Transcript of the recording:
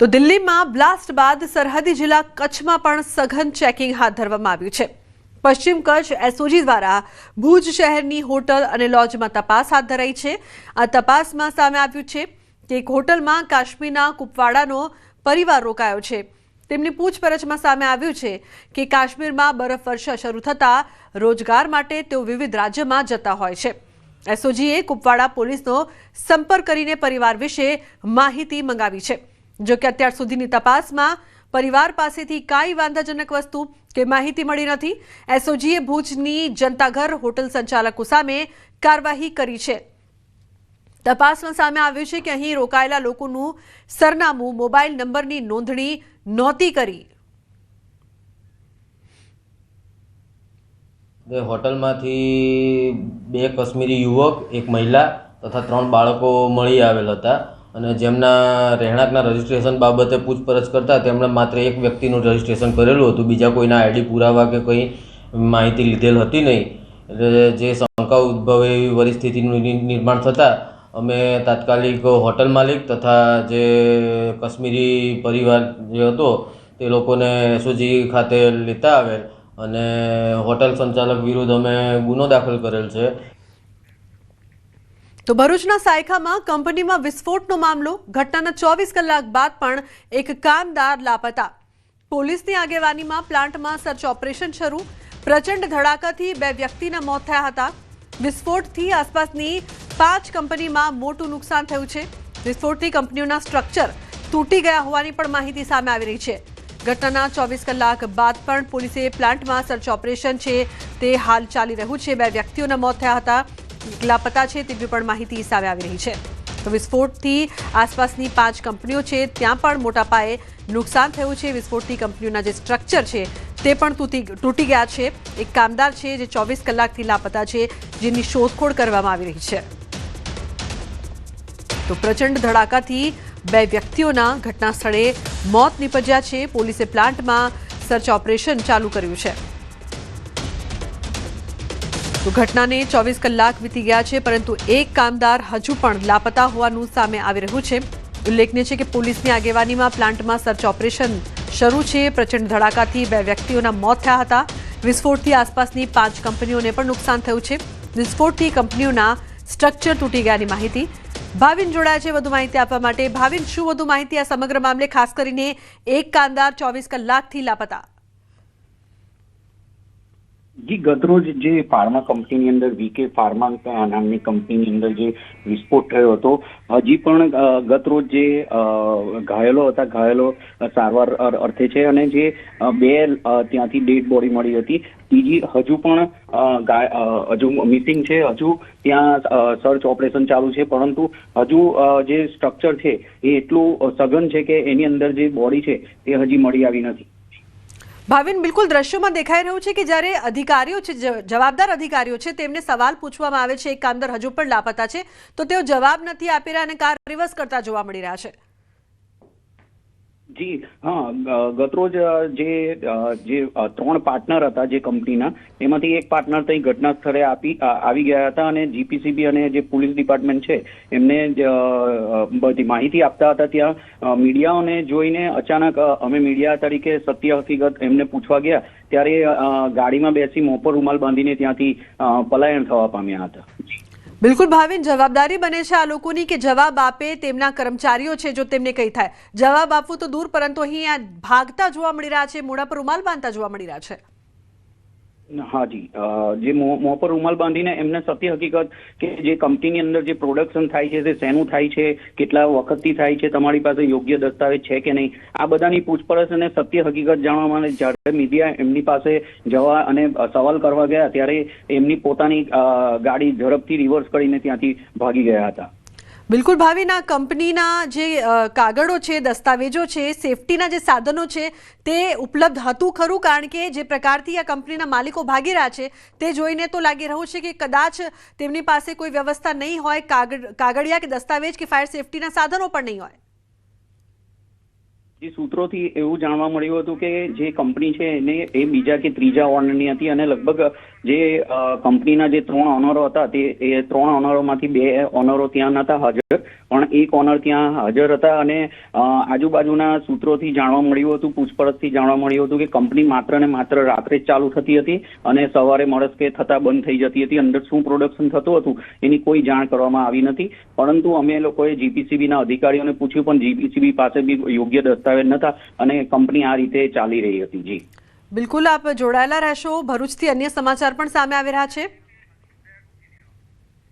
તો દિલ્હીમાં બ્લાસ્ટ બાદ સરહદી જિલ્લા કચ્છમાં પણ સઘન ચેકિંગ હાથ ધરવામાં આવ્યું છે। પશ્ચિમ કચ્છ એસઓજી દ્વારા ભુજ શહેરની હોટલ અને લોજમાં તપાસ હાથ ધરાઈ છે। આ તપાસમાં સામે આવ્યું છે કે એક હોટલમાં કાશ્મીરના કુપવાડાનો પરિવાર રોકાયો છે। તેમની પૂછપરછમાં સામે આવ્યું છે કે કાશ્મીરમાં બરફવર્ષા શરૂ થતા રોજગાર માટે તેઓ વિવિધ રાજ્યમાં જતા હોય છે। એસઓજીએ કુપવાડા પોલીસનો સંપર્ક કરીને પરિવાર વિશે માહિતી મંગાવી છે। જો કે અત્યાર સુધીની તપાસમાં પરિવાર પાસેથી કાંઈ વાંધાજનક વસ્તુ કે માહિતી મળી નથી। એસઓજીએ ભુજની જનતાઘર હોટલ સંચાલકો સામે કાર્યવાહી કરી છે। તપાસમાં સામે આવ્યું છે કે અહીં રોકાયેલા લોકોનું સરનામું, મોબાઈલ નંબરની નોંધણી નહોતી કરી। હોટલમાંથી 2 કાશ્મીરી યુવક, 1 મહિલા તથા 3 બાળકો મળી આવેલ હતા અને જેમના રહેણાંકના રજિસ્ટ્રેશન બાબતે પૂછપરછ કરતા તેમણે માત્ર એક વ્યક્તિનું રજિસ્ટ્રેશન કરેલું હતું, બીજા કોઈના આઈડી પુરાવા કે કોઈ માહિતી લીધેલ હતી નહીં। એટલે જે શંકા ઉદ્ભવે એવી પરિસ્થિતિનું નિર્માણ થતાં અમે તાત્કાલિક હોટલ માલિક તથા જે કાશ્મીરી પરિવાર જે હતો તે લોકોને એસઓજી ખાતે લેતા આવેલ અને હોટલ સંચાલક વિરુદ્ધ અમે ગુનો દાખલ કરેલ છે। તો ભરૂચના સાયખામાં કંપનીમાં વિસ્ફોટનો મામલો, ઘટનાના 24 કલાક બાદ પણ એક કામદાર લાપતા। પોલીસની આગેવાનીમાં પ્લાન્ટમાં સર્ચ ઓપરેશન શરૂ। પ્રચંડ ધડાકાથી 2 વ્યક્તિના મોત થયા હતા। વિસ્ફોટથી આસપાસની 5 કંપનીમાં મોટું નુકસાન થયું છે। વિસ્ફોટથી કંપનીઓના સ્ટ્રક્ચર તૂટી ગયા હોવાની પણ માહિતી સામે આવી રહી છે। ઘટનાના 24 કલાક બાદ પણ પોલીસે પ્લાન્ટમાં સર્ચ ઓપરેશન છે તે હાલ ચાલી રહ્યું છે। 2 વ્યક્તિઓના મોત થયા હતા, લાપતા છે તેવી પણ માહિતી સામે આવી રહી છે। તો વિસ્ફોટથી આસપાસની 5 કંપનીઓ છે ત્યાં પણ મોટા પાયે નુકસાન થયું છે। વિસ્ફોટથી કંપનીઓના જે સ્ટ્રક્ચર છે તે પણ તૂટી ગયા છે। એક કામદાર છે જે 24 કલાકથી લાપતા છે, જેની શોધખોળ કરવામાં આવી રહી છે। તો પ્રચંડ ધડાકાથી 2 વ્યક્તિઓના ઘટના સ્થળે મોત નીપજ્યા છે। પોલીસે પ્લાન્ટમાં સર્ચ ઓપરેશન ચાલુ કર્યું છે। તો ઘટનાને 24 કલાક વીતી ગયા છે, પરંતુ એક કામદાર હજુ પણ લાપતા હોવાનું સામે આવી રહ્યું છે। ઉલ્લેખનીય છે કે પોલીસની આગેવાનીમાં પ્લાન્ટમાં સર્ચ ઓપરેશન શરૂ છે। પ્રચંડ ધડાકાથી 2 વ્યક્તિઓના મોત થયા હતા। વિસ્ફોટથી આસપાસની 5 કંપનીઓને પણ નુકસાન થયું છે। વિસ્ફોટથી કંપનીઓના સ્ટ્રક્ચર તૂટી ગયાની માહિતી। ભાવિન જોડાયા છે વધુ માહિતી આપવા માટે। ભાવિન, શું વધુ માહિતી આ સમગ્ર મામલે, ખાસ કરીને એક કામદાર 24 કલાકથી લાપતા? જી, ગતરોજ જે ફાર્મા કંપનીની અંદર વીકે ફાર્મા નામની કંપનીની અંદર જે વિસ્ફોટ થયો હતો, હજી પણ ગતરોજ જે ઘાયલો હતા, ઘાયલો સારવાર અર્થે છે અને જે 2 ત્યાંથી ડેડ બોડી મળી હતી, ત્રીજી હજુ પણ હજુ મિસિંગ છે। હજુ ત્યાં સર્ચ ઓપરેશન ચાલુ છે, પરંતુ હજુ જે સ્ટ્રક્ચર છે એ એટલું સઘન છે કે એની અંદર જે બોડી છે તે હજી મળી આવી નથી। ભાવિન, બિલકુલ દ્રશ્યોમાં દેખાઈ રહ્યું છે કે જ્યારે અધિકારીઓ છે, જવાબદાર અધિકારીઓ છે, તેમને સવાલ પૂછવામાં આવે છે, એક કામદાર હજુ પણ લાપતા છે, તો તેઓ જવાબ નથી આપી રહ્યા અને કાર રિવર્સ કરતા જોવા મળી રહ્યા છે। જી હા, ગતરોજ જે 3 પાર્ટનર હતા જે કંપનીના, એમાંથી એક પાર્ટનર ત્યાં ઘટના સ્થળે આવી ગયા હતા અને જીપીસીબી અને જે પોલીસ ડિપાર્ટમેન્ટ છે એમને બધી માહિતી આપતા હતા। ત્યાં મીડિયાઓને જોઈને અચાનક અમે મીડિયા તરીકે સત્ય હકીકત એમને પૂછવા ગયા ત્યારે ગાડીમાં બેસી મોં પર રૂમાલ બાંધીને ત્યાંથી પલાયન થવા પામ્યા હતા। બિલકુલ ભાવિન, જવાબદારી બને છે આ લોકોની કે જવાબ આપે તેમના કર્મચારીઓ છે। જો તેમને કંઈ થાય, જવાબ આપવું તો દૂર, પરંતુ અહીં ભાગતા જોવા મળી રહ્યા છે, મોઢા પર રૂમાલ બાંધતા જોવા મળી રહ્યા છે। હા જી, જે મોં પર રૂમાલ બાંધીને એમને સત્ય હકીકત કે જે કંપનીની અંદર જે પ્રોડક્શન થાય છે તે શેનું થાય છે, કેટલા વખતથી થાય છે, તમારી પાસે યોગ્ય દસ્તાવેજ છે કે નહીં, આ બધાની પૂછપરછ અને સત્ય હકીકત જાણવા માટે જ્યારે મીડિયા એમની પાસે જવા અને સવાલ કરવા ગયા ત્યારે એમની પોતાની ગાડી ઝડપથી રિવર્સ કરીને ત્યાંથી ભાગી ગયા હતા। બિલકુલ ભાવિન, આ કંપનીના જે કાગળો છે, દસ્તાવેજો છે, સેફટીના જે સાધનો છે તે ઉપલબ્ધ હતું ખરું? કારણ કે જે પ્રકારથી આ કંપનીના માલિકો ભાગી રહ્યા છે તે જોઈને તો લાગી રહ્યું છે કે કદાચ તેમની પાસે કોઈ વ્યવસ્થા નહીં હોય, કાગળિયા કે દસ્તાવેજ કે ફાયર સેફટીના સાધનો પણ નહીં હોય। જે સૂત્રોથી એવું જાણવા મળ્યું હતું કે જે કંપની છે એ બીજા કે ત્રીજા ઓનરની હતી અને લગભગ જે કંપનીના જે 3 ઓનરો હતા તે એ 3 ઓનરોમાંથી 2 ઓનરો ત્યાં નહોતા હાજર, પણ એક ઓનર ત્યાં હાજર હતા. અને આજુબાજુના સૂત્રોથી જાણવા મળ્યું હતું, પૂછપરછથી જાણવા મળ્યું હતું કે કંપની માત્ર ને માત્ર રાત્રે જ ચાલુ થતી હતી અને સવારે મળસ્કે થતા બંધ થઈ જતી હતી. અંદર શું પ્રોડક્શન થતું હતું એની કોઈ જાણ કરવામાં આવી નથી. પરંતુ અમે લોકોએ જીપીસીબીના અધિકારીઓને પૂછ્યું, પણ જીપીસીબી પાસે બી યોગ્ય દસ્તાવેજ નતા અને કંપની આ રીતે ચાલી રહી હતી. જી બિલકુલ, આપ જોડાયેલા રહેશો. ભરૂચથી અન્ય સમાચાર પણ સામે આવી રહ્યા છે.